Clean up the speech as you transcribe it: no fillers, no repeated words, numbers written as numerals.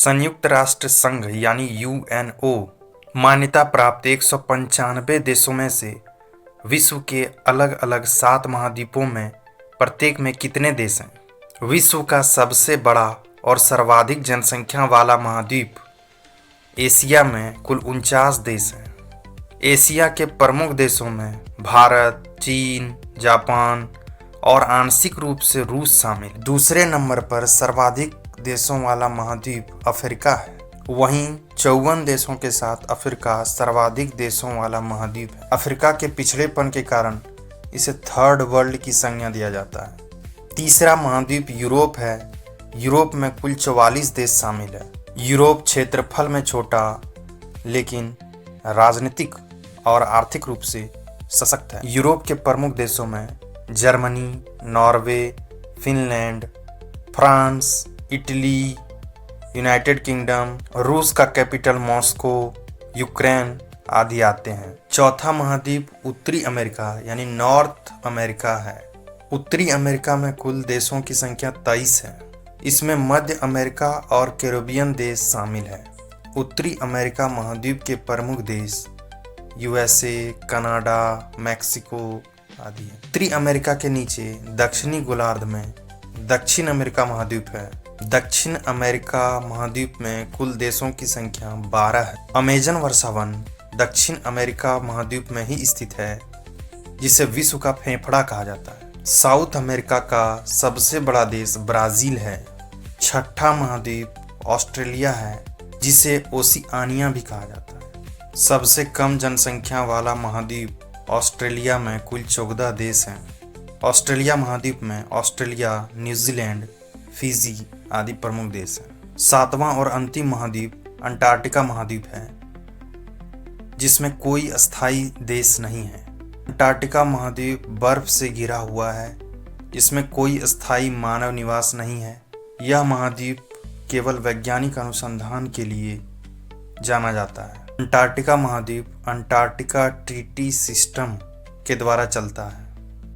संयुक्त राष्ट्र संघ यानी यूएनओ मान्यता प्राप्त 195 देशों में से विश्व के अलग अलग 7 महाद्वीपों में प्रत्येक में कितने देश हैं? विश्व का सबसे बड़ा और सर्वाधिक जनसंख्या वाला महाद्वीप एशिया में कुल 49 देश हैं। एशिया के प्रमुख देशों में भारत, चीन, जापान और आंशिक रूप से रूस शामिल। दूसरे नंबर पर सर्वाधिक देशों वाला महाद्वीप अफ्रीका है। वहीं 54 देशों के साथ अफ्रीका सर्वाधिक देशों वाला महाद्वीप है। अफ्रीका के पिछड़ेपन के कारण इसे थर्ड वर्ल्ड की संज्ञा दिया जाता है। तीसरा महाद्वीप यूरोप है। यूरोप में कुल 44 देश शामिल है। यूरोप क्षेत्रफल में छोटा लेकिन राजनीतिक और आर्थिक रूप से सशक्त है। यूरोप के प्रमुख देशों में Germany, Norway, Finland, France, Italy, United kingdom, रूस का कैपिटल मॉस्को, यूक्रेन आदि आते हैं। चौथा महाद्वीप उत्तरी अमेरिका यानी नॉर्थ अमेरिका है। उत्तरी अमेरिका में कुल देशों की संख्या 23 है। इसमें मध्य अमेरिका और कैरिबियन देश शामिल है। उत्तरी अमेरिका महाद्वीप के प्रमुख देश यूएसए, कनाडा, मैक्सिको आदि है। उत्तरी अमेरिका के नीचे दक्षिणी गोलार्ध में दक्षिण अमेरिका महाद्वीप है। दक्षिण अमेरिका महाद्वीप में कुल देशों की संख्या 12 है। अमेजन वर्षावन दक्षिण अमेरिका महाद्वीप में ही स्थित है, जिसे विश्व का फेफड़ा कहा जाता है। साउथ अमेरिका का सबसे बड़ा देश ब्राजील है। छठा महाद्वीप ऑस्ट्रेलिया है, जिसे ओशिआनिया भी कहा जाता है। सबसे कम जनसंख्या वाला महाद्वीप ऑस्ट्रेलिया में कुल 14 देश हैं। ऑस्ट्रेलिया महाद्वीप में ऑस्ट्रेलिया, न्यूजीलैंड, फिजी आदि प्रमुख देश हैं। सातवां और अंतिम महाद्वीप अंटार्कटिका महाद्वीप है, जिसमें कोई अस्थायी देश नहीं है। अंटार्कटिका महाद्वीप बर्फ से घिरा हुआ है, जिसमें कोई अस्थायी मानव निवास नहीं है। यह महाद्वीप केवल वैज्ञानिक अनुसंधान के लिए जाना जाता है। अंटार्कटिका महाद्वीप अंटार्कटिका ट्रीटी सिस्टम के द्वारा चलता है।